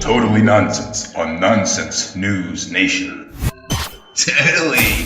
Totally Nonsense on Nonsense News Nation. Totally.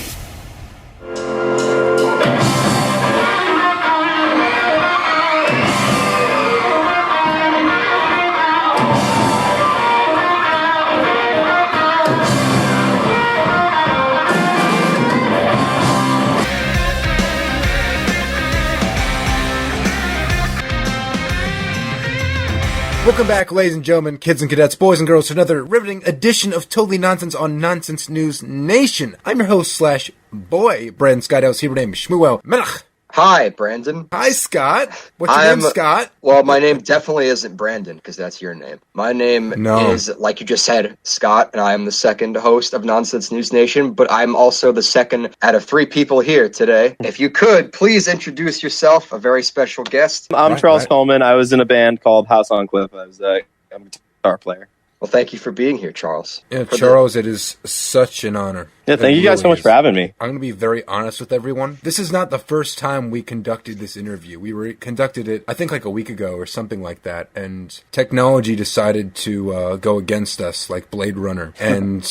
Welcome back, ladies and gentlemen, kids and cadets, boys and girls, to another riveting edition of Totally Nonsense on Nonsense News Nation. I'm your host / boy, Brandon Skydale's Hebrew name is Shmuel Melech. Hi, Brandon. Hi, Scott. What's your name, Scott? Well, my name definitely isn't Brandon, because that's your name. My name is, like you just said, Scott, and I am the second host of Nonsense News Nation, but I'm also the second out of 3 people here today. If you could, please introduce yourself, a very special guest. I'm Charles Coleman. I was in a band called House on Cliff. I'm a guitar player. Well, thank you for being here, Charles. Yeah, Charles, it is such an honor. Yeah, thank you guys so much for having me. I'm going to be very honest with everyone. This is not the first time we conducted this interview. We conducted it, I think, like a week ago or something like that, and technology decided to go against us like Blade Runner. And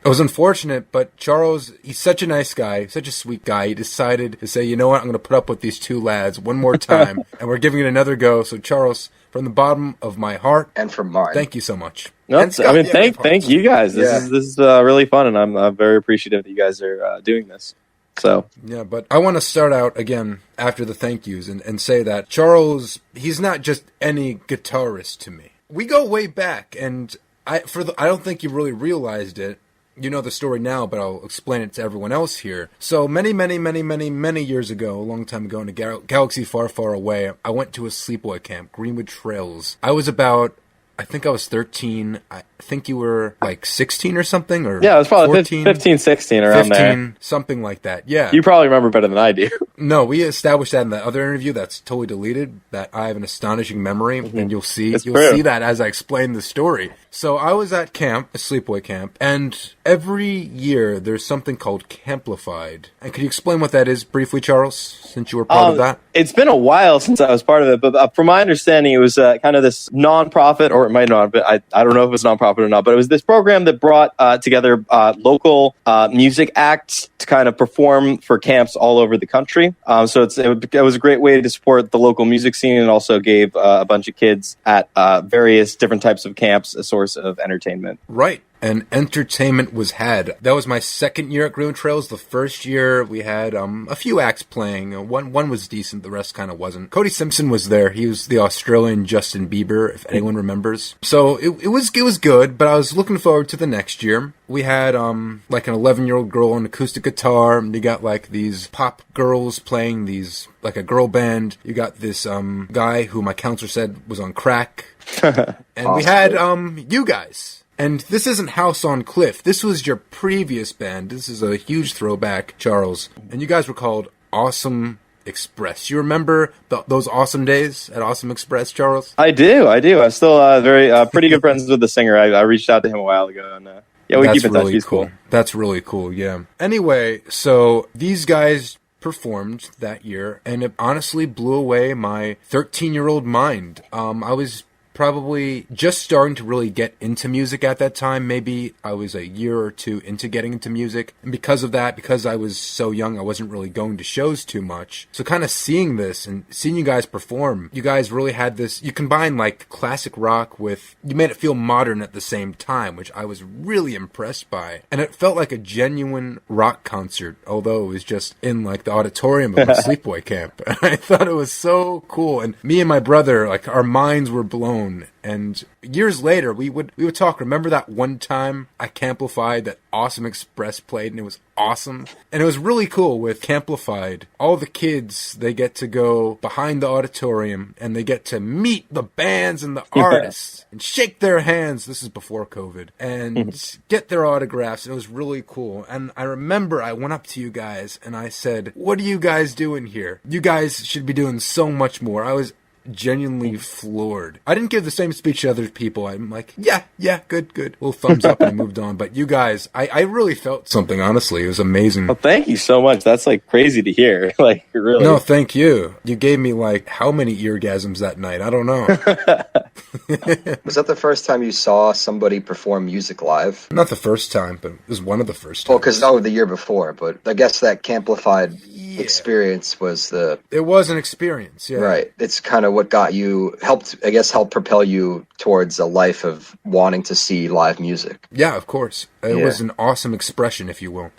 it was unfortunate, but Charles, he's such a nice guy, such a sweet guy. He decided to say, you know what, I'm going to put up with these 2 lads one more time, and we're giving it another go. So, Charles, from the bottom of my heart, and from mine, thank you so much. No, Scott, thank you guys. This is really fun, and I'm very appreciative that you guys are doing this. So yeah, but I want to start out again after the thank yous and say that Charles, he's not just any guitarist to me. We go way back, and I don't think you really realized it. You know the story now, but I'll explain it to everyone else here. So many years ago, a long time ago in a galaxy far, far away, I went to a sleepaway camp, Greenwood Trails. I was 13. I think you were like 16 or something, or yeah, it was probably 14, 15, 16 around 15, there. Something like that, yeah. You probably remember better than I do. No, we established that in the other interview that's totally deleted, that I have an astonishing memory, and you'll see that as I explain the story. So I was at camp, a sleepaway camp, and every year there's something called Camplified. And could you explain what that is briefly, Charles, since you were part of that? It's been a while since I was part of it, but from my understanding, it was kind of this non-profit, or it might not, but I don't know if it was non-profit or not, but it was this program that brought together local music acts to kind of perform for camps all over the country. So it was a great way to support the local music scene, and also gave a bunch of kids at various different types of camps a source of entertainment. Right. And entertainment was had. That was my second year at Greenwood Trails. The first year we had a few acts playing. One was decent, the rest kind of wasn't. Cody Simpson was there. He was the Australian Justin Bieber, if anyone remembers. So it was good, but I was looking forward to the next year. We had like an 11-year-old girl on acoustic guitar. You got like these pop girls playing these, like a girl band. You got this guy who my counselor said was on crack. And we had you guys. And this isn't House on Cliff. This was your previous band. This is a huge throwback, Charles. And you guys were called Awesome Express. You remember those awesome days at Awesome Express, Charles? I do. I'm still pretty good friends with the singer. I reached out to him a while ago, and yeah, we keep in touch. He's cool. That's really cool, yeah. Anyway, so these guys performed that year, and it honestly blew away my 13-year-old mind. I was probably just starting to really get into music at that time. Maybe I was a year or 2 into getting into music. And because of that, because I was so young, I wasn't really going to shows too much. So kind of seeing this and seeing you guys perform, you guys really had this, you combined like classic rock with, you made it feel modern at the same time, which I was really impressed by. And it felt like a genuine rock concert, although it was just in like the auditorium of a sleepaway camp. I thought it was so cool. And me and my brother, like our minds were blown. And years later, we would talk. Remember that one time I Camplified that Awesome Express played, and it was awesome. And it was really cool with Camplified. All the kids, they get to go behind the auditorium, and they get to meet the bands and the artists and shake their hands. This is before COVID, and get their autographs. And it was really cool. And I remember I went up to you guys and I said, "What are you guys doing here? You guys should be doing so much more." I was genuinely floored. I didn't give the same speech to other people. I'm like, yeah, good. Little thumbs up and I moved on. But you guys, I really felt something, honestly. It was amazing. Well, thank you so much. That's like crazy to hear. Like, really. No, thank you. You gave me like how many eargasms that night? I don't know. Was that the first time you saw somebody perform music live? Not the first time, but it was one of the first Well, times. because the year before, but I guess that Camplified experience was It was an experience, yeah. Right. It's kind of what helped propel you towards a life of wanting to see live music. Yeah, of course. It was an awesome expression, if you will.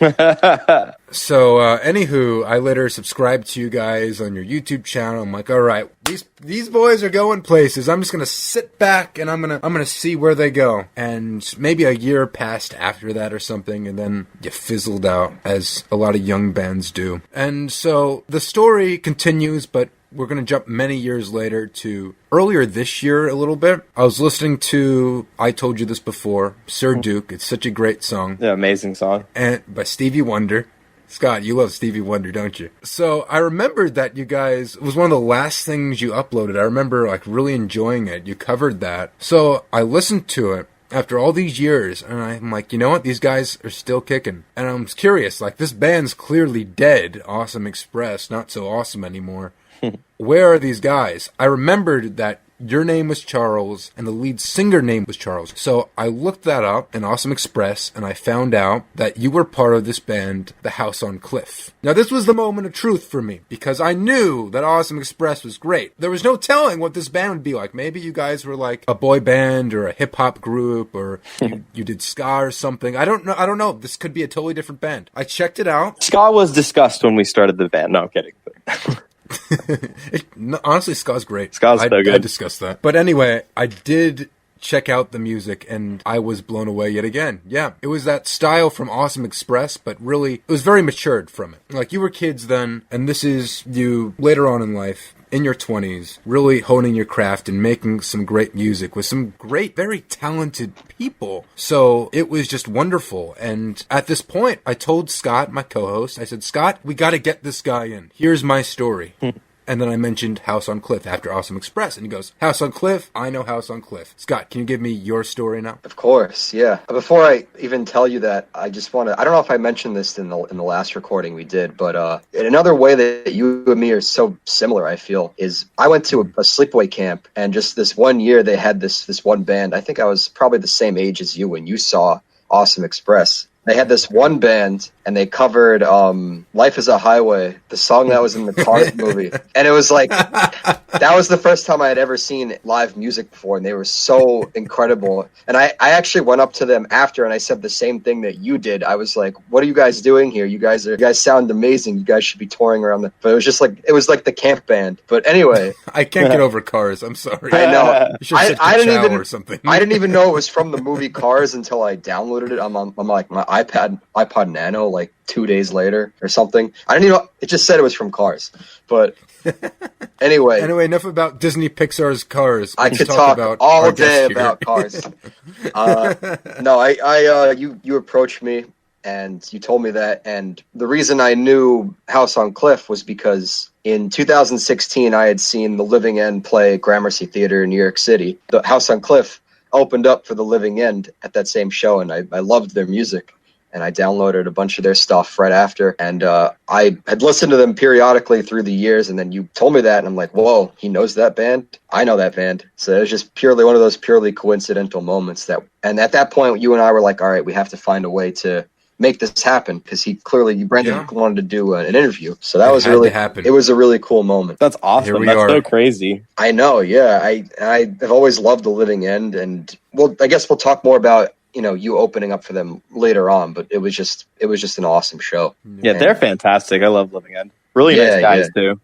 So, anywho, I later subscribed to you guys on your YouTube channel. I'm like, all right, these boys are going places. I'm just gonna sit back and I'm gonna see where they go. And maybe a year passed after that or something, and then you fizzled out, as a lot of young bands do. And so the story continues, but we're going to jump many years later to earlier this year a little bit. I was listening to I Told You This Before, Sir Duke. It's such a great song. Yeah, amazing song. And by Stevie Wonder. Scott, you love Stevie Wonder, don't you? So I remembered that you guys, it was one of the last things you uploaded. I remember like really enjoying it. You covered that. So I listened to it after all these years, and I'm like, you know what? These guys are still kicking. And I'm curious, like, this band's clearly dead. Awesome Express, not so awesome anymore. Where are these guys? I remembered that your name was Charles and the lead singer name was Charles. So I looked that up in Awesome Express and I found out that you were part of this band, The House on Cliff. Now this was the moment of truth for me because I knew that Awesome Express was great. There was no telling what this band would be like. Maybe you guys were like a boy band or a hip hop group or you did ska or something. I don't know. This could be a totally different band. I checked it out. Ska was discussed when we started the band. No, I'm kidding. Honestly, ska's great. Ska's so good. I discussed that. But anyway, I did check out the music and I was blown away yet again. Yeah, it was that style from Awesome Express, but really, it was very matured from it. Like, you were kids then, and this is you later on in life, in your 20s, really honing your craft and making some great music with some great, very talented people. So it was just wonderful. And at this point, I told Scott, my co-host, I said, Scott, we got to get this guy in. Here's my story. And then I mentioned House on Cliff after Awesome Express. And he goes, House on Cliff? I know House on Cliff. Scott, can you give me your story now? Of course, yeah. Before I even tell you that, I just want to, I don't know if I mentioned this in the last recording we did, but in another way that you and me are so similar, I feel, is I went to a sleepaway camp, and just this one year they had this one band. I think I was probably the same age as you when you saw Awesome Express. They had this one band, and they covered Life is a Highway, the song that was in the Cars movie. And it was like, that was the first time I had ever seen live music before, and they were so incredible. And I actually went up to them after, and I said the same thing that you did. I was like, what are you guys doing here? You guys sound amazing. You guys should be touring around but it was like the camp band. But anyway. I can't get over Cars. I'm sorry. I know. I didn't even know it was from the movie Cars until I downloaded it. I'm like my iPod Nano like 2 days later or something. I didn't even know. It just said it was from Cars. But anyway, enough about Disney Pixar's Cars. I could talk about all day about Cars. You approached me and you told me that, and the reason I knew House on Cliff was because in 2016 I had seen The Living End play Gramercy Theater in New York City. The House on Cliff opened up for The Living End at that same show, and I loved their music. And I downloaded a bunch of their stuff right after. And I had listened to them periodically through the years. And then you told me that. And I'm like, whoa, he knows that band? I know that band. So it was just purely one of those purely coincidental moments. And at that point, you and I were like, all right, we have to find a way to make this happen. Because Brandon wanted to do an interview. So that was really, it was a really cool moment. That's awesome. That's so crazy. I know, yeah. I've always loved The Living End. And I guess we'll talk more about you opening up for them later on, but it was just an awesome show. Yeah, they're fantastic. I love Living End. Really nice guys too.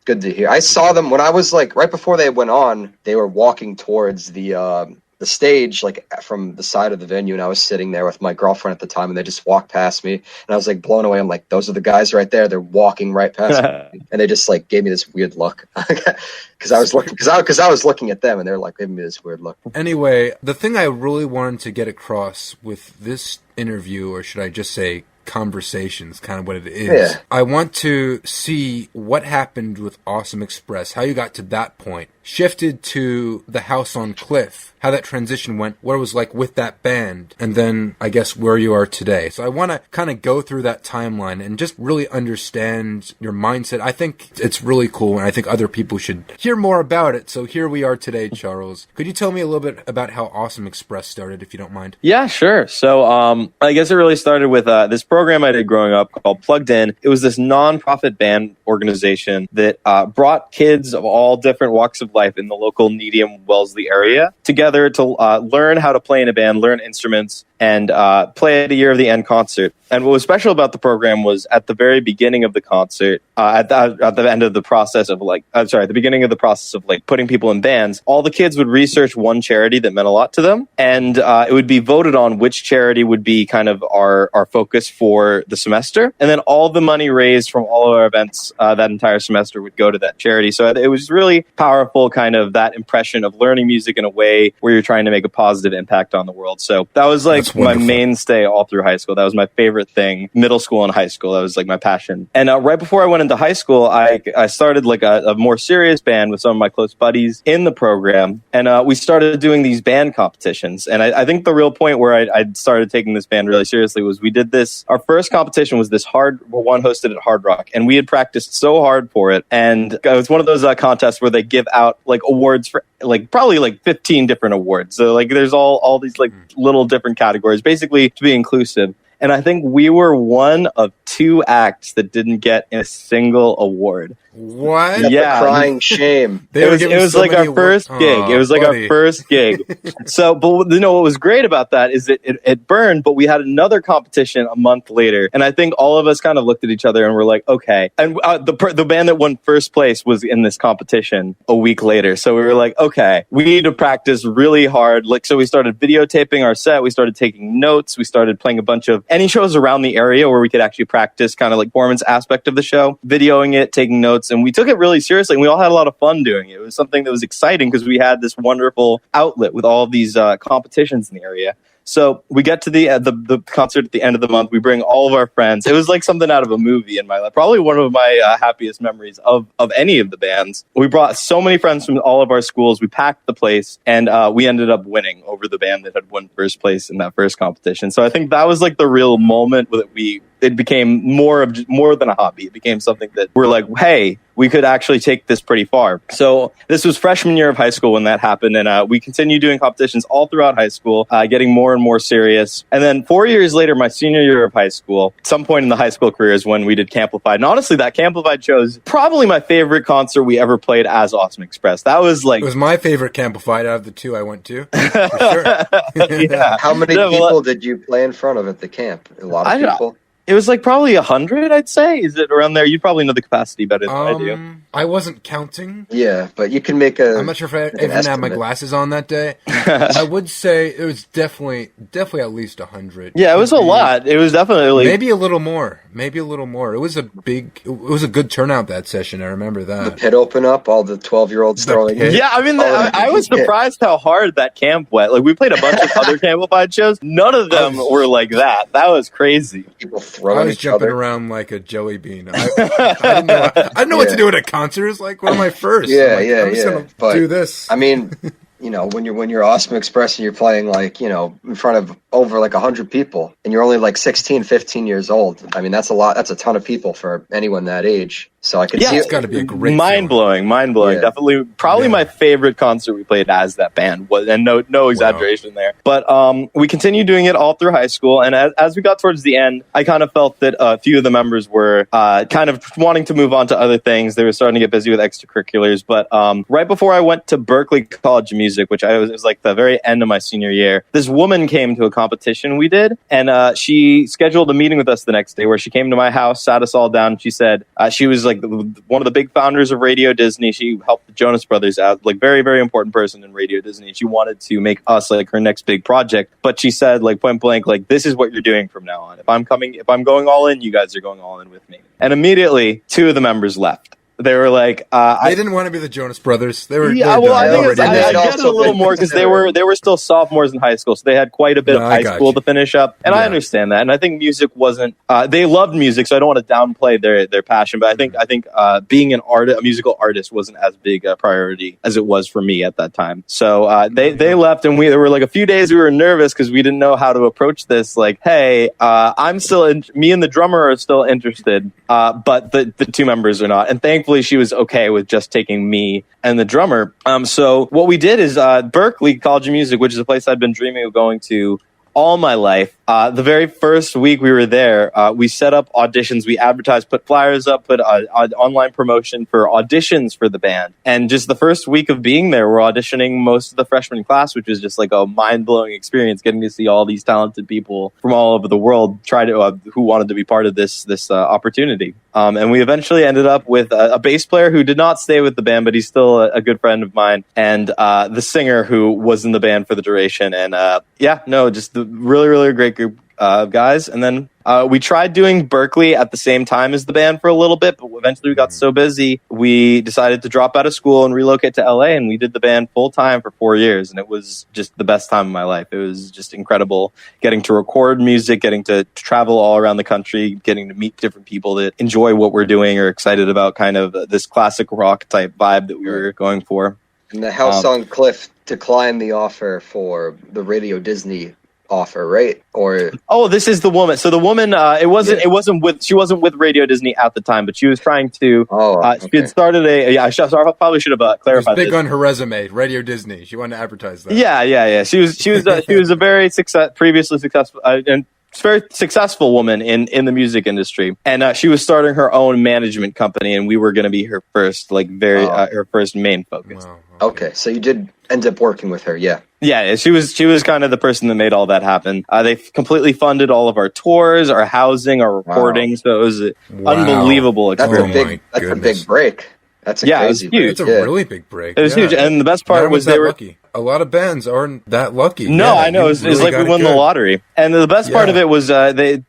Good to hear. I saw them when I was like right before they went on. They were walking towards the stage, like from the side of the venue, and I was sitting there with my girlfriend at the time, and they just walked past me, and I was like blown away. I'm like, those are the guys right there. They're walking right past me, and they just like gave me this weird look because I was looking at them, and they're like giving me this weird look. Anyway, the thing I really wanted to get across with this interview, or should I just say conversations, kind of what it is. Yeah. I want to see what happened with Awesome Express, how you got to that point. shifted to the House on Cliff, how that transition went, what it was like with that band, and then I guess where you are today. So I want to kind of go through that timeline and just really understand your mindset. I think it's really cool, and I think other people should hear more about it. So here we are today, Charles. Could you tell me a little bit about how Awesome Express started, if you don't mind? Yeah, sure. So I guess it really started with this program I did growing up called Plugged In. It was this nonprofit band organization that brought kids of all different walks of life in the local Needham, Wellesley area together to learn how to play in a band, learn instruments, and play at a Year of the End concert. And what was special about the program was at the very beginning of the concert, at the end of the process of the beginning of the process of putting people in bands, all the kids would research one charity that meant a lot to them, and it would be voted on which charity would be kind of our focus for the semester. And then all the money raised from all of our events that entire semester would go to that charity. So it was really powerful, kind of that impression of learning music in a way where you're trying to make a positive impact on the world. So that was my mainstay all through high school. That was my favorite thing. Middle school and high school, that was my passion. And right before I went into high school, I started a more serious band with some of my close buddies in the program, and we started doing these band competitions. And I think the real point where I started taking this band really seriously was we did this. Our first competition was this one hosted at Hard Rock, and we had practiced so hard for it. And it was one of those contests where they give out awards for probably 15 different awards. So there's all these little different categories, basically to be inclusive. And I think we were one of 2 acts that didn't get a single award. What? Yeah. Crying shame. It was our first gig. It was our first gig. So, but what was great about that is that it burned, but we had another competition a month later. And I think all of us kind of looked at each other and were like, okay. And the band that won first place was in this competition a week later. So we were like, okay, we need to practice really hard. So we started videotaping our set. We started taking notes. We started playing a bunch of any shows around the area where we could actually practice kind of performance aspect of the show, videoing it, taking notes. And we took it really seriously, and we all had a lot of fun doing it. It was something that was exciting because we had this wonderful outlet with all of these competitions in the area. So we get to the concert at the end of the month. We bring all of our friends. It was like something out of a movie in my life. Probably one of my happiest memories of any of the bands. We brought so many friends from all of our schools. We packed the place, and we ended up winning over the band that had won first place in that first competition. So I think that was the real moment that it became more than a hobby. It became something that we're like, hey, we could actually take this pretty far. So this was freshman year of high school when that happened, and we continued doing competitions all throughout high school, getting more and more serious. And then 4 years later, my senior year of high school, at some point in the high school career is when we did Camplified. And honestly, that Camplified show is probably my favorite concert we ever played as Awesome Express. That was it was my favorite Camplified out of the 2 I went to. For sure. Yeah. How many people did you play in front of at the camp? A lot of people? It was probably 100, I'd say. Is it around there? You'd probably know the capacity better than I do. I wasn't counting. Yeah, but you can make I'm not sure if I even had my glasses on that day. I would say it was definitely at least 100. Yeah, it was a lot. It was definitely maybe a little more. It was a good turnout that session. I remember that. The pit open up, all the 12-year-olds throwing in. Yeah, I mean, I was surprised how hard that camp went. We played a bunch of other Camplified shows. None of them were like that. That was crazy. People throwing I was jumping around like a jelly bean. I didn't know what to do at a concert. It's what am I first? I'm just gonna do this. I mean, when you're Awesome Express and you're playing in front of over 100 people and you're only 16, 15 years old. I mean, that's a lot. That's a ton of people for anyone that age. So I could see it's got to be a great mind blowing. Yeah. Definitely, probably my favorite concert we played as that band was, and no exaggeration there. But we continued doing it all through high school, and as we got towards the end, I kind of felt that a few of the members were kind of wanting to move on to other things. They were starting to get busy with extracurriculars. But right before I went to Berklee College of Music, which it was the very end of my senior year, this woman came to a competition we did, and she scheduled a meeting with us the next day where she came to my house, sat us all down, and she said she was one of the big founders of Radio Disney. She helped the Jonas Brothers out, very, very important person in Radio Disney. She wanted to make us her next big project, but she said point blank, this is what you're doing from now on. If I'm going all in, you guys are going all in with me. And immediately 2 of the members left. They were like, they didn't want to be the Jonas Brothers. They were. Yeah, well, I think I get it a little more because they were still sophomores in high school, so they had quite a bit of high school to finish up, and I understand that. And I think music wasn't. They loved music, so I don't want to downplay their passion. But I think being a musical artist, wasn't as big a priority as it was for me at that time. So they left, and there were like a few days we were nervous because we didn't know how to approach this. Like, hey, me and the drummer are still interested, but the two members are not. And thankfully, she was okay with just taking me and the drummer. So what we did is Berklee College of Music, which is a place I'd been dreaming of going to all my life. The very first week we were there, we set up auditions. We advertised, put flyers up, put online promotion for auditions for the band. And just the first week of being there, we're auditioning most of the freshman class, which was just like a mind-blowing experience, getting to see all these talented people from all over the world who wanted to be part of this opportunity. And we eventually ended up with a bass player who did not stay with the band, but he's still a good friend of mine, and the singer who was in the band for the duration. And just the really, really great group of guys. And then we tried doing Berklee at the same time as the band for a little bit, but eventually we got so busy, we decided to drop out of school and relocate to LA, and we did the band full time for 4 years. And it was just the best time of my life. It was just incredible getting to record music, getting to travel all around the country, getting to meet different people that enjoy what we're doing or excited about kind of this classic rock type vibe that we were going for. And the House on Cliff declined the offer for the Radio Disney offer, right? Or this is the woman. So the woman, she wasn't with Radio Disney at the time, but she was trying to. She had started I probably should have clarified. It was big on her resume, Radio Disney. She wanted to advertise that. Yeah. She was a very previously successful and very successful woman in the music industry, and she was starting her own management company, and we were going to be her first her first main focus. Wow. Okay, so you did end up working with her, yeah. Yeah, she was kind of the person that made all that happen. They completely funded all of our tours, our housing, our recording. So it was an unbelievable experience. That's a big break. That's it was huge. It's a really big break. It was huge, and the best part was they were lucky. A lot of bands aren't that lucky. No, I know. It's like we won the lottery. And the best part of it was they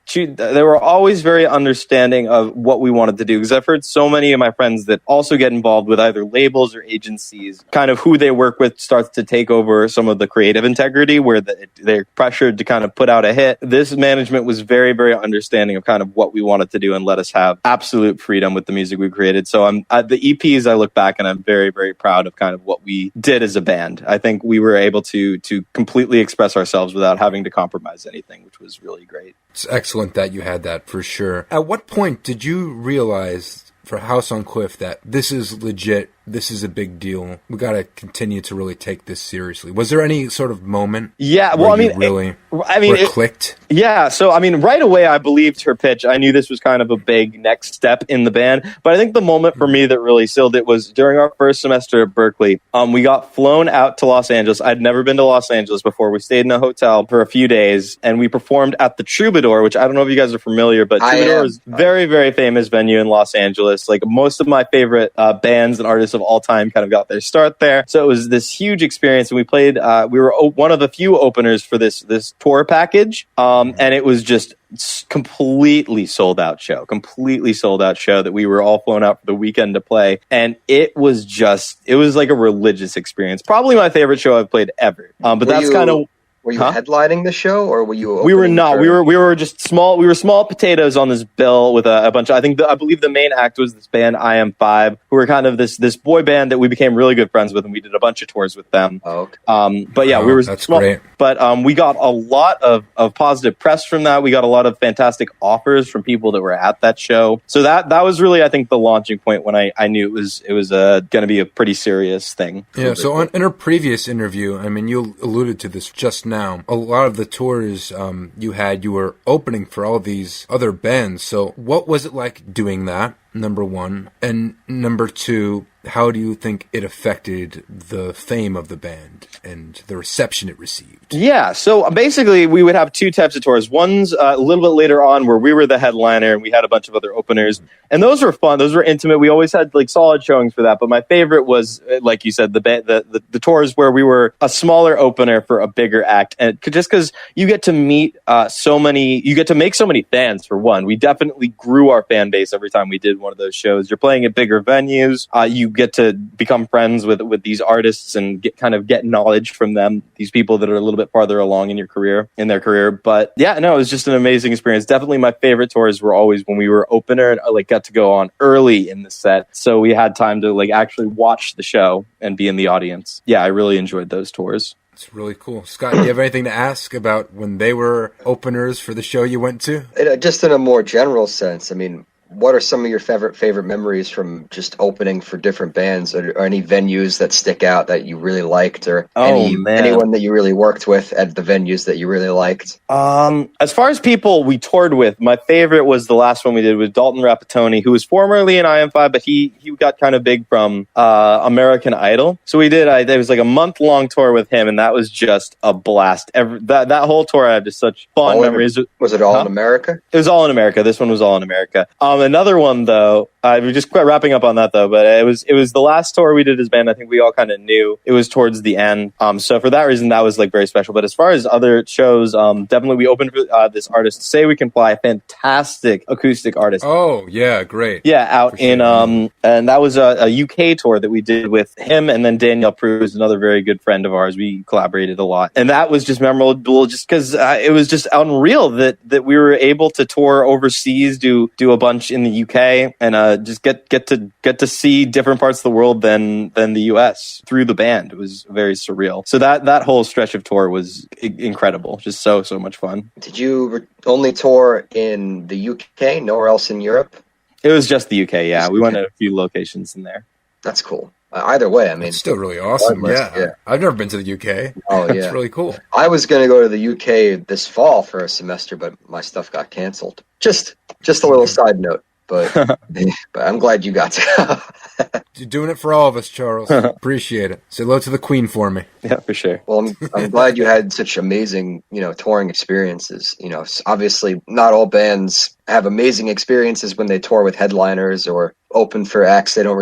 were always very understanding of what we wanted to do. Because I've heard so many of my friends that also get involved with either labels or agencies, kind of who they work with starts to take over some of the creative integrity where they're pressured to kind of put out a hit. This management was very, very understanding of kind of what we wanted to do and let us have absolute freedom with the music we created. So the EPs, I look back and I'm very, very proud of kind of what we did as a band. I think we were able to completely express ourselves without having to compromise anything, which was really great. It's excellent that you had that, for sure. At what point did you realize for House on Cliff that this is legit, this is a big deal, we got to continue to really take this seriously? Was there any sort of moment? Yeah, well, it clicked? Yeah, so right away I believed her pitch. I knew this was kind of a big next step in the band, but I think the moment for me that really sealed it was during our first semester at Berklee. We got flown out to Los Angeles. I'd never been to Los Angeles before. We stayed in a hotel for a few days, and we performed at the Troubadour, which I don't know if you guys are familiar, but Troubadour is a very, very famous venue in Los Angeles. Like most of my favorite bands and artists of all time kind of got their start there. So it was this huge experience, and we played. We were one of the few openers for this tour package, and it was just completely sold out show that we were all flown out for the weekend to play, and it was like a religious experience. Probably my favorite show I've played ever. But that's kind of. Were you headlining the show, or were you? We were not. We were just small. We were small potatoes on this bill with a bunch of. I believe the main act was this band I Am 5, who were kind of this boy band that we became really good friends with, and we did a bunch of tours with them. Oh, okay. But yeah, we were that's small. Great. But we got a lot of positive press from that. We got a lot of fantastic offers from people that were at that show. So that was really, I think, the launching point when I knew it was going to be a pretty serious thing. Yeah. So in our previous interview, you alluded to this just now. A lot of the tours you were opening for all these other bands. So what was it like doing that? Number one. And number two, how do you think it affected the fame of the band and the reception it received? Yeah, so basically we would have two types of tours. One's a little bit later on where we were the headliner and we had a bunch of other openers. And those were fun. Those were intimate. We always had solid showings for that. But my favorite was, like you said, the tours where we were a smaller opener for a bigger act. And just because you get to meet you get to make so many fans, for one. We definitely grew our fan base every time we did one of those shows. You're playing at bigger venues. You get to become friends with these artists and get knowledge from them. These people that are a little bit farther along in their career. But yeah, no, it was just an amazing experience. Definitely my favorite tours were always when we were opener. I got to go on early in the set, so we had time to actually watch the show and be in the audience. Yeah, I really enjoyed those tours. It's really cool. Scott, do you have anything to ask about when they were openers for the show you went to? Just in a more general sense, I mean, what are some of your favorite memories from just opening for different bands, or any venues that stick out that you really liked, or anyone that you really worked with at the venues that you really liked? As far as people we toured with, my favorite was the last one we did with Dalton Rapatoni, who was formerly in IM5, but he got kind of big from American Idol. So we did. It was like a month-long tour with him, and that was just a blast. That whole tour, I had just such fun memories. Was it all in America? It was all in America. This one was all in America. Another one, though, we're just wrapping up on that, though, but it was the last tour we did as band. I think we all kind of knew it was towards the end. So for that reason, that was very special. But as far as other shows, definitely we opened for this artist, Say We Can Fly, fantastic acoustic artist. Oh, yeah, great. Yeah, out in, and that was a UK tour that we did with him, and then Danielle Prue, who's another very good friend of ours. We collaborated a lot. And that was just memorable just because it was just unreal that we were able to tour overseas, do a bunch in the UK, and just get to see different parts of the world than the US through the band. It was very surreal. So that whole stretch of tour was incredible. Just so much fun. Did you only tour in the UK? Nowhere else in Europe? It was just the UK. Yeah, we went to a few locations in there. That's cool. Either way, I mean, it's still really awesome. Yeah. I've never been to the UK. Oh, yeah. It's really cool. I was going to go to the UK this fall for a semester, but my stuff got canceled. Just a little side note. But I'm glad you got to. You're doing it for all of us, Charles. Appreciate it. Say hello to the Queen for me. Yeah, for sure. Well, I'm glad you had such amazing, touring experiences. Obviously not all bands have amazing experiences when they tour with headliners or open for acts they're not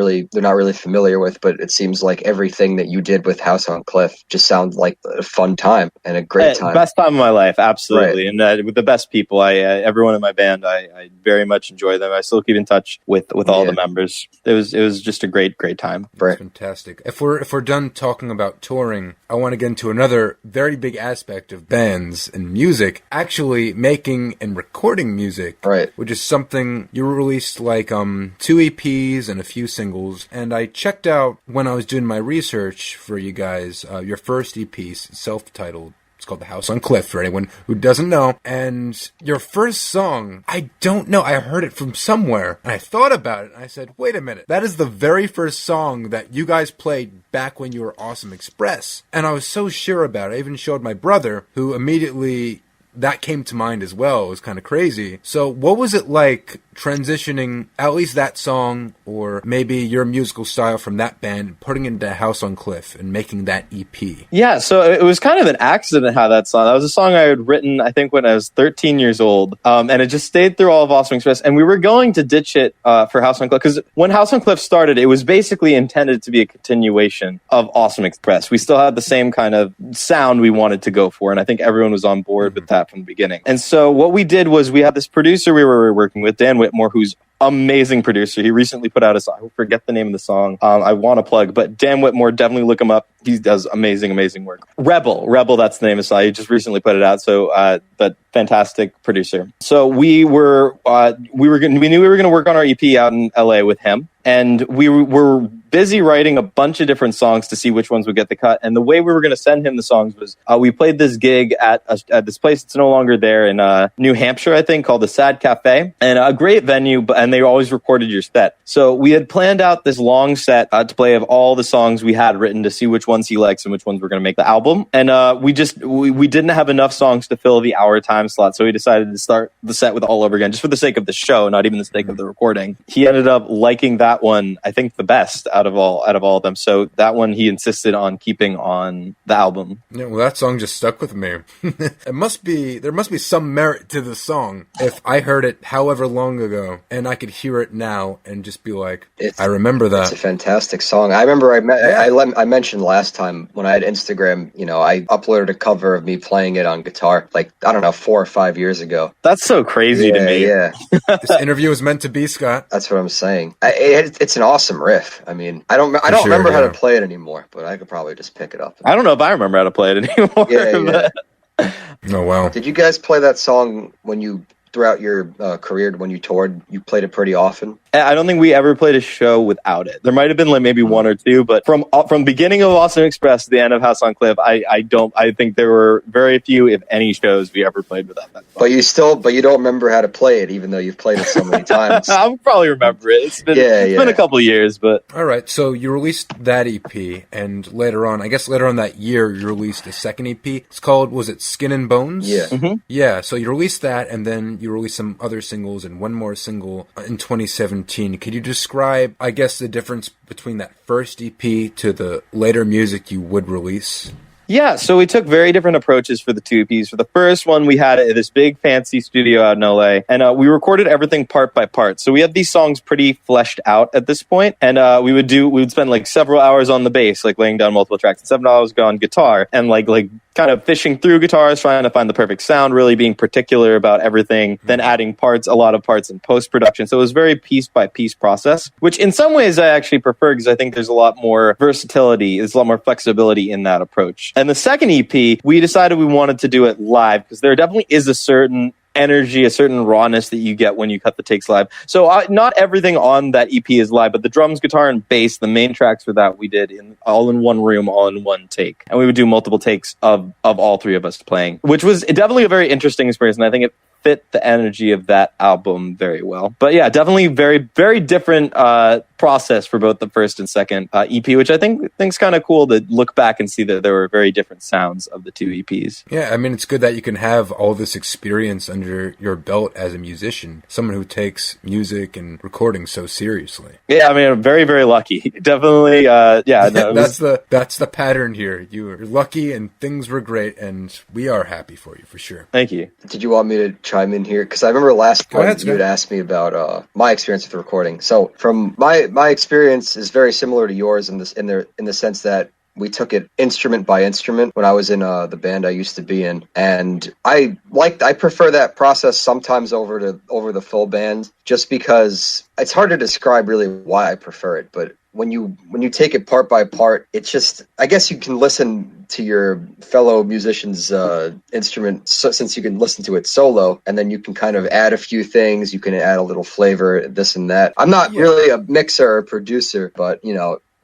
really familiar with, but it seems like everything that you did with House on Cliff just sounds like a fun time and a great time. Best time of my life, absolutely. Right. And with the best people, everyone in my band, I very much enjoy them. I still keep in touch with all the members. It was just a great time. Right. Fantastic. If we're done talking about touring, I want to get into another very big aspect of bands and music, actually making and recording music. Right. Which is something you released 2 EPs and a few singles. And I checked out when I was doing my research for you guys, your first EP, self-titled. It's called The House on Cliff, for anyone who doesn't know. And your first song, I don't know. I heard it from somewhere. And I thought about it. And I said, wait a minute. That is the very first song that you guys played back when you were Awesome Express. And I was so sure about it. I even showed my brother, who immediately... that came to mind as well. It was kind of crazy. So what was it like transitioning at least that song, or maybe your musical style from that band, putting it into House on Cliff and making that EP? Yeah, so it was kind of an accident how that was a song I had written, I think, when I was 13 years old. And it just stayed through all of Awesome Express. And we were going to ditch it for House on Cliff, because when House on Cliff started, it was basically intended to be a continuation of Awesome Express. We still had the same kind of sound we wanted to go for, and I think everyone was on board with that from the beginning. And so what we did was we had this producer we were working with, Dan Whitmore, who's amazing producer. He recently put out a song. I forget the name of the song. I want to plug, but Dan Whitmore, definitely look him up. He does amazing work. Rebel, that's the name of the song. He just recently put it out. So, but fantastic producer. So we knew we were going to work on our EP out in LA with him. And we were busy writing a bunch of different songs to see which ones would get the cut. And the way we were going to send him the songs was we played this gig at this place that's no longer there in New Hampshire, I think, called the Sad Cafe. And a great venue, and they always recorded your set. So we had planned out this long set to play of all the songs we had written to see which ones he likes and which ones were going to make the album. And we didn't have enough songs to fill the hour time slot. So we decided to start the set with all over again, just for the sake of the show, not even the sake of the recording. He ended up liking that one, I think, the best. out of all of them. So that one he insisted on keeping on the album. Yeah, well, that song just stuck with me. There must be some merit to the song if I heard it however long ago and I could hear it now and just be like, I remember that. It's a fantastic song. I remember I mentioned last time when I had Instagram, I uploaded a cover of me playing it on guitar, like, I don't know, 4 or 5 years ago. That's so crazy to me. Yeah. This interview is meant to be, Scott. That's what I'm saying. It's an awesome riff. I mean, I don't remember how to play it anymore, but I could probably just pick it up. I don't know if I remember how to play it anymore. Yeah. Oh, wow. Did you guys play that song throughout your career when you toured? You played it pretty often? I don't think we ever played a show without it. There might have been like maybe one or two, but from beginning of Awesome Express to the end of House on Cliff, I think there were very few, if any, shows we ever played without that song. But you don't remember how to play it, even though you've played it so many times. I'll probably remember it. It's been a couple of years, but all right. So you released that EP, and later on that year, you released a second EP. It's called, was it Skin and Bones? Yeah. Mm-hmm. Yeah. So you released that, and then you released some other singles and one more single in 2017. Could you describe, I guess, the difference between that first EP to the later music you would release? Yeah, so we took very different approaches for the two EPs. For the first one, we had this big fancy studio out in LA, and we recorded everything part by part. So we had these songs pretty fleshed out at this point, and we would spend like several hours on the bass, like laying down multiple tracks, and 7 hours go on guitar, and like kind of fishing through guitars, trying to find the perfect sound, really being particular about everything, then adding a lot of parts in post-production. So it was very piece-by-piece process, which in some ways I actually prefer because I think there's a lot more versatility, there's a lot more flexibility in that approach. And the second EP, we decided we wanted to do it live because there definitely is a certain energy, a certain rawness that you get when you cut the takes live. So not everything on that EP is live, but the drums, guitar, and bass, the main tracks for that we did all in one room, all in one take. And we would do multiple takes of all three of us playing, which was definitely a very interesting experience. And I think it fit the energy of that album very well. But yeah, definitely very, very different process for both the first and second EP, which I think's kind of cool to look back and see that there were very different sounds of the two EPs. Yeah, I mean, it's good that you can have all this experience under your belt as a musician, someone who takes music and recording so seriously. Yeah, I mean, I'm very, very lucky. Definitely, yeah. No, that's the pattern here. You're lucky and things were great, and we are happy for you, for sure. Thank you. Did you want me to chime in here? Because I remember last time you had asked me about my experience with recording. So from my experience is very similar to yours in the sense that we took it instrument by instrument when I was in the band I used to be in, and I prefer that process sometimes over the full band, just because it's hard to describe really why I prefer it. But when you take it part by part, it's just, I guess you can listen to your fellow musician's instrument, since you can listen to it solo, and then you can kind of add a few things. You can add a little flavor, this and that. I'm not really a mixer or producer, but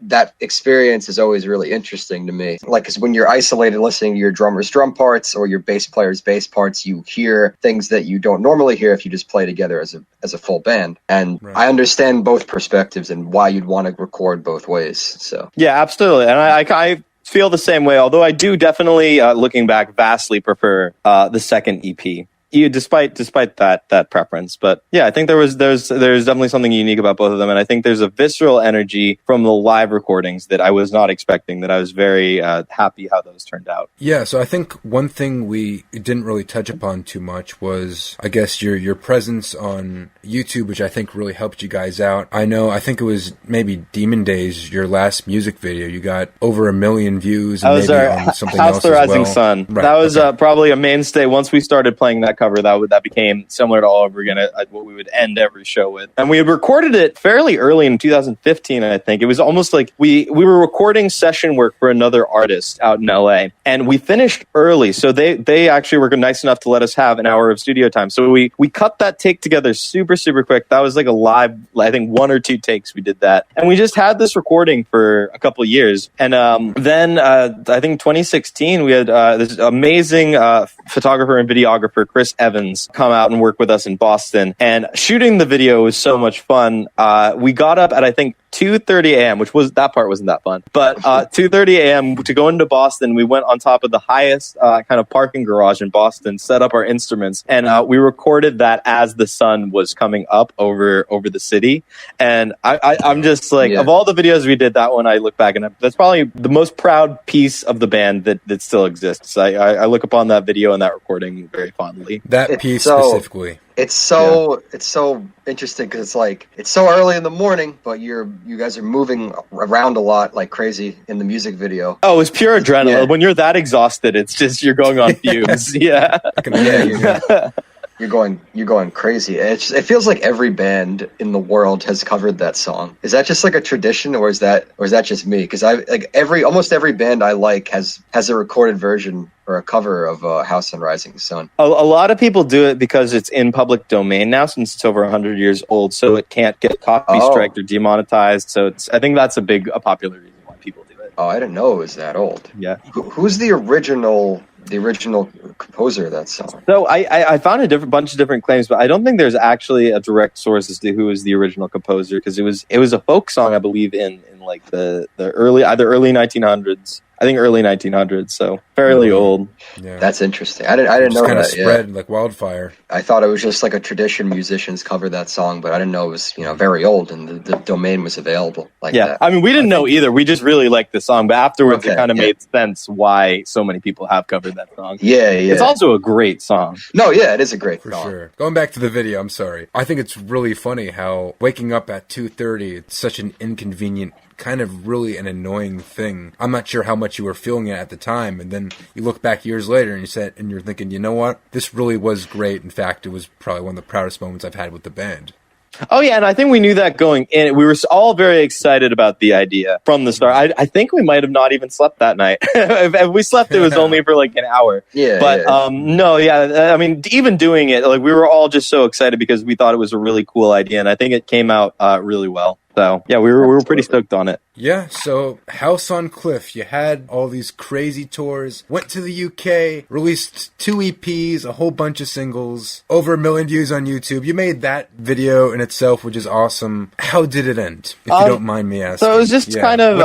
that experience is always really interesting to me. Like, because when you're isolated listening to your drummer's drum parts or your bass player's bass parts, you hear things that you don't normally hear if you just play together as a full band. And right. I understand both perspectives and why you'd want to record both ways. So yeah, absolutely. And I feel the same way, although I do definitely, looking back, vastly prefer the second EP. Despite that preference. But yeah, I think there's definitely something unique about both of them, and I think there's a visceral energy from the live recordings that I was not expecting, that I was very happy how those turned out. Yeah, so I think one thing we didn't really touch upon too much was, I guess, your presence on YouTube, which I think really helped you guys out. I think it was maybe Demon Days, your last music video. You got over 1 million views, and maybe on something House else the as Rising well. Sun. Right, that was probably a mainstay. Once we started playing that cover, that became similar to all over again what we would end every show with. And we had recorded it fairly early in 2015, I think. It was almost like we were recording session work for another artist out in LA, and we finished early. So they actually were nice enough to let us have an hour of studio time. So we cut that take together super, super quick. That was like a live, I think 1 or 2 takes we did that. And we just had this recording for a couple of years. And then I think 2016, we had this amazing photographer and videographer, Chris Evans, come out and work with us in Boston. And shooting the video was so much fun. We got up at, I think, 2:30 a.m., which was that part wasn't that fun. But 2:30 a.m. to go into Boston, we went on top of the highest kind of parking garage in Boston, set up our instruments, and we recorded that as the sun was coming up over the city. And I'm just like, of all the videos we did, that one I look back and that's probably the most proud piece of the band that still exists. I look upon that video and that recording very fondly. That piece specifically. It's so interesting because it's like it's so early in the morning, but you guys are moving around a lot like crazy in the music video. Oh, it's pure adrenaline. Yeah. When you're that exhausted, it's just you're going on fumes. Yeah. You're going crazy. It feels like every band in the world has covered that song. Is that just like a tradition, or is that just me? Because almost every band I like has a recorded version or a cover of House on Rising Sun. A lot of people do it because it's in public domain now, since it's over 100 years old, so it can't get copy striked or demonetized. So I think that's a popular reason why people do it. Oh, I didn't know it was that old. Yeah. Who's the original composer of that song? So I found a bunch of different claims, but I don't think there's actually a direct source as to who is the original composer, because it was a folk song, I believe, in like the early 1900s. I think early 1900s, so fairly old. Yeah. That's interesting. I didn't know that. Kind of spread like wildfire. I thought it was just like a tradition musicians cover that song, but I didn't know it was very old and the domain was available like that. I mean, we didn't know either. We just really liked the song, but afterwards it kind of made sense why so many people have covered that song. Yeah. It's also a great song. No, yeah, it is a great song. For sure. Going back to the video, I'm sorry. I think it's really funny how waking up at 2:30, it's such an inconvenient, kind of really an annoying thing. I'm not sure how much you were feeling it at the time, and then you look back years later and you're thinking, you know what? This really was great. In fact, it was probably one of the proudest moments I've had with the band. Oh, yeah, and I think we knew that going in. We were all very excited about the idea from the start. I think we might have not even slept that night. If we slept, it was only for like an hour. I mean, even doing it, like we were all just so excited because we thought it was a really cool idea, and I think it came out really well. So, yeah, we were pretty stoked on it. Yeah, so House on Cliff, you had all these crazy tours, went to the UK, released 2 EPs, a whole bunch of singles, over 1 million views on YouTube. You made that video in itself, which is awesome. How did it end, if you don't mind me asking? So it was just kind of,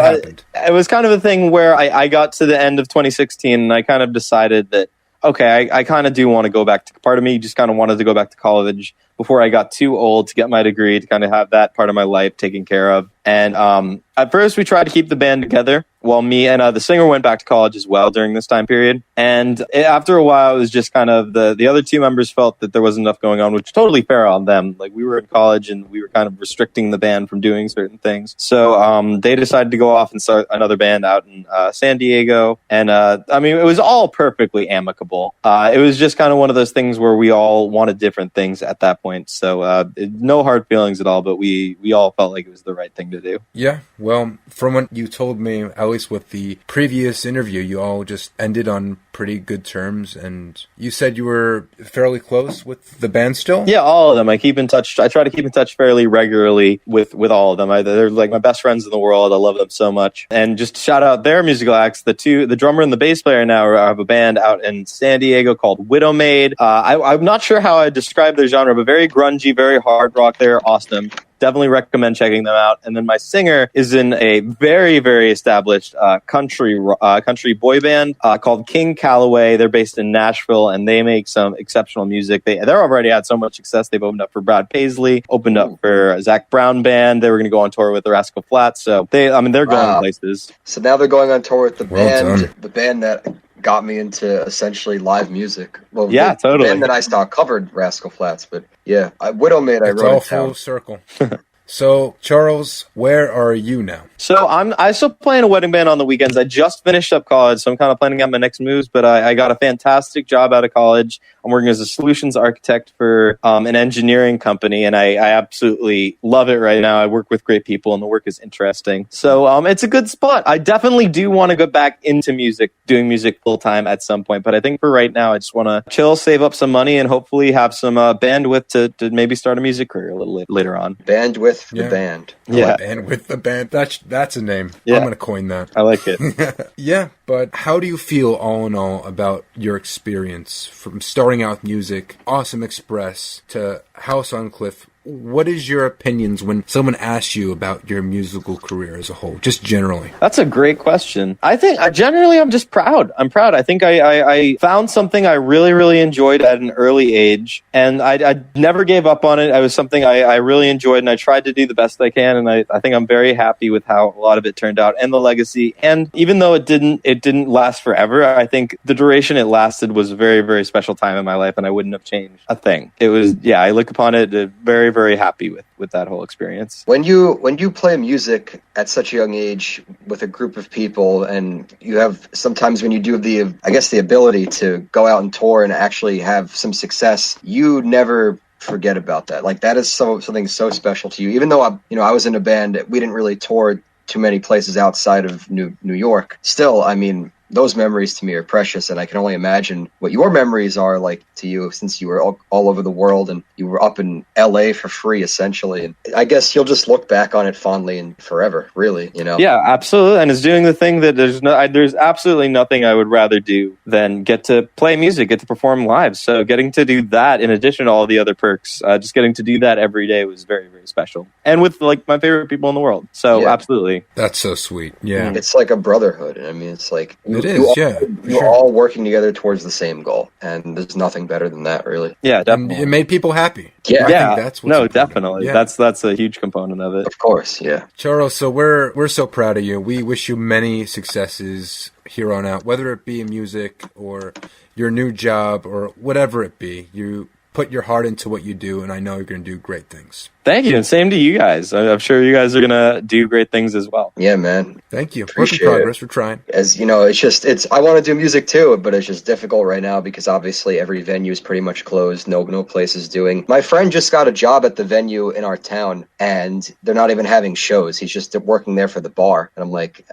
it was kind of a thing where I got to the end of 2016 and I kind of decided that, okay, I kind of do want to go back to, part of me just kind of wanted to go back to college before I got too old to get my degree, to kind of have that part of my life taken care of. And at first we tried to keep the band together while me and the singer went back to college as well during this time period. And after a while, it was just kind of the other 2 members felt that there wasn't enough going on, which is totally fair on them. Like, we were in college and we were kind of restricting the band from doing certain things. So they decided to go off and start another band out in San Diego. And I mean, it was all perfectly amicable. It was just kind of one of those things where we all wanted different things at that point. So no hard feelings at all, but we all felt like it was the right thing to do. Yeah, well, from what you told me, at least with the previous interview, you all just ended on pretty good terms, and you said you were fairly close with the band still? Yeah, all of them. I keep in touch. I try to keep in touch fairly regularly with all of them. They're like my best friends in the world. I love them so much. And just to shout out their musical acts, the drummer and the bass player now have a band out in San Diego called Widowmaid. I'm not sure how I describe their genre, but very grungy, very hard rock. They're awesome. Definitely recommend checking them out. And then my singer is in a very, very established country boy band called King Calloway. They're based in Nashville, and they make some exceptional music. They're already had so much success. They've opened up for Brad Paisley, opened up for Zach Brown Band. They were going to go on tour with the Rascal Flatts. So they're going places. So now they're going on tour with the band that got me into essentially live music. Well, yeah, totally. The band that I saw covered Rascal Flatts, but yeah, Widowmaid. I wrote all full circle. So, Charles, where are you now? So I still play in a wedding band on the weekends. I just finished up college, so I'm kind of planning out my next moves, but I got a fantastic job out of college. I'm working as a solutions architect for an engineering company, and I absolutely love it right now. I work with great people, and the work is interesting. So it's a good spot. I definitely do want to go back into music, doing music full-time at some point, but I think for right now, I just want to chill, save up some money, and hopefully have some bandwidth to maybe start a music career a little later on. Bandwidth the band. Yeah. Bandwidth the band. That's a name. Yeah. I'm going to coin that. I like it. Yeah, but how do you feel all in all about your experience from starting out with music, Awesome Express, to House on Cliff? what is your opinions when someone asks you about your musical career as a whole, just generally? That's a great question. I think I'm just proud. I'm proud. I think I found something I really, really enjoyed at an early age, and I never gave up on it. It was something I really enjoyed, and I tried to do the best I can, and I think I'm very happy with how a lot of it turned out and the legacy. And even though it didn't last forever, I think the duration it lasted was a very, very special time in my life, and I wouldn't have changed a thing. It was, I look upon it very, very happy with that whole experience. When you play music at such a young age with a group of people, and you have sometimes when you do the ability to go out and tour and actually have some success, you never forget about that. Like, that is something so special to you. Even though I was in a band, we didn't really tour too many places outside of New York. Still, I mean, those memories to me are precious, and I can only imagine what your memories are like to you, since you were all over the world and you were up in LA for free, essentially. And I guess you'll just look back on it fondly and forever, really, Yeah, absolutely. And it's doing the thing that there's absolutely nothing I would rather do than get to play music, get to perform live. So getting to do that, in addition to all the other perks, just getting to do that every day was very, very special. And with my favorite people in the world. So absolutely. That's so sweet. Yeah. It's like a brotherhood. I mean, it's like... It is, you're all working together towards the same goal, and there's nothing better than that, really. Yeah, definitely. And it made people happy. Yeah, I think that's what's important. Definitely. Yeah. That's a huge component of it. Of course, yeah. Charles, so we're so proud of you. We wish you many successes here on out, whether it be in music or your new job or whatever it be. You put your heart into what you do, and I know you're going to do great things. Thank you, and same to you guys. I'm sure you guys are going to do great things as well. Yeah, man. Thank you. Work in progress. We're trying. As you know, I want to do music too, but it's just difficult right now because obviously every venue is pretty much closed. No place is doing. My friend just got a job at the venue in our town, and they're not even having shows. He's just working there for the bar, and I'm like,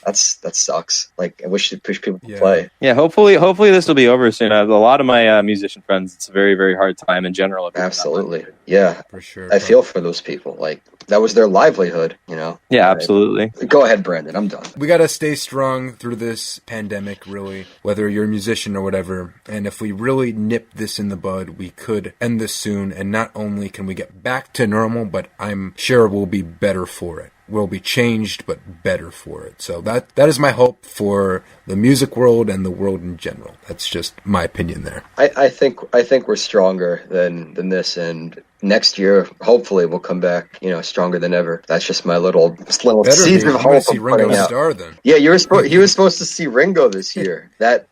that sucks. Like, I wish people could play. Yeah, hopefully this will be over soon. I have a lot of my musician friends. It's a very, very hard time in general. Absolutely. Yeah. For sure. I feel for those people. Like, that was their livelihood, Yeah, absolutely. Go ahead, Brandon. I'm done. We got to stay strong through this pandemic, really, whether you're a musician or whatever. And if we really nip this in the bud, we could end this soon. And not only can we get back to normal, but I'm sure we'll be better for it. We'll be changed, but better for it. So that is my hope for the music world and the world in general. That's just my opinion there. I think we're stronger than this, and next year hopefully we'll come back, stronger than ever. That's just my little season of hope. See Ringo Starr then. Yeah, he was supposed to see Ringo this year. That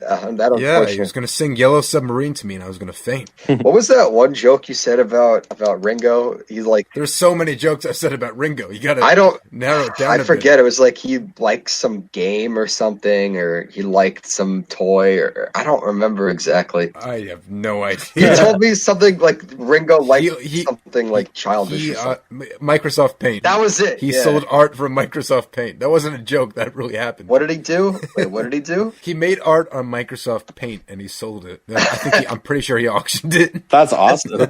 yeah, he was going to sing Yellow Submarine to me, and I was going to faint. What was that one joke you said about Ringo? He's like, there's so many jokes I've said about Ringo. You got to narrow it down. I forget. It was like he liked some game or something, or he liked some toy, or I don't remember exactly. I have no idea. He told me something like Ringo liked something like childish. Microsoft Paint. That was it. He sold art from Microsoft Paint. That wasn't a joke. That really happened. What did he do? Wait, what did he do? He made art on Microsoft Paint and he sold it. I'm pretty sure he auctioned it. That's awesome.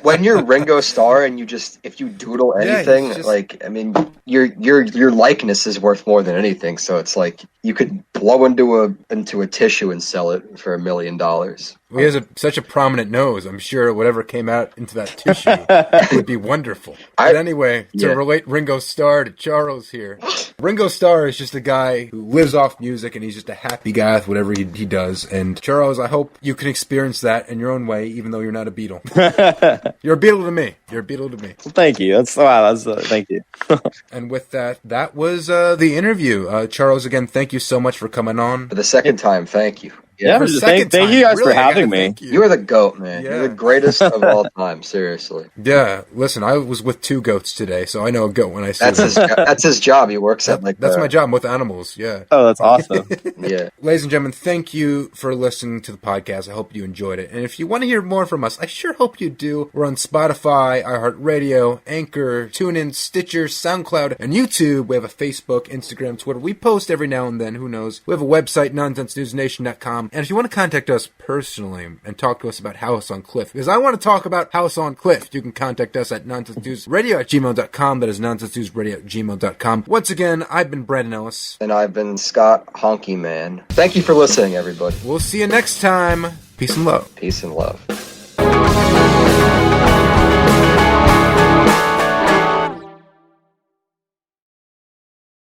When you're Ringo Starr and if you doodle anything, your likeness is worth more than anything. So it's like you could blow into a tissue and sell it for $1 million. Well, he has such a prominent nose. I'm sure whatever came out into that tissue would be wonderful. But anyway, to relate Ringo Starr to Charles here, Ringo Starr is just a guy who lives off music, and he's just a happy guy with whatever he does. And Charles, I hope you can experience that in your own way, even though you're not a Beatle. You're a Beatle to me. You're a Beatle to me. Well, thank you. Thank you. And with that was the interview. Charles, again, thank you so much for coming on. For the second time, thank you. Yeah, thank you guys for having me. You are the GOAT, man. You're the greatest of all time, seriously. Yeah, listen, I was with 2 goats today, so I know a goat when I see That's his job. He works at That's my job. I'm with animals, yeah. Oh, that's awesome. Yeah. Ladies and gentlemen, thank you for listening to the podcast. I hope you enjoyed it. And if you want to hear more from us, I sure hope you do. We're on Spotify, iHeartRadio, Anchor, TuneIn, Stitcher, SoundCloud, and YouTube. We have a Facebook, Instagram, Twitter. We post every now and then. Who knows? We have a website, nonsensenewsnation.com. And if you want to contact us personally and talk to us about House on Cliff, because I want to talk about House on Cliff, you can contact us at nonsensnewsradio@gmail.com. That is nonsensnewsradio@gmail.com. Once again, I've been Brandon Ellis. And I've been Scott Honky Man. Thank you for listening, everybody. We'll see you next time. Peace and love. Peace and love.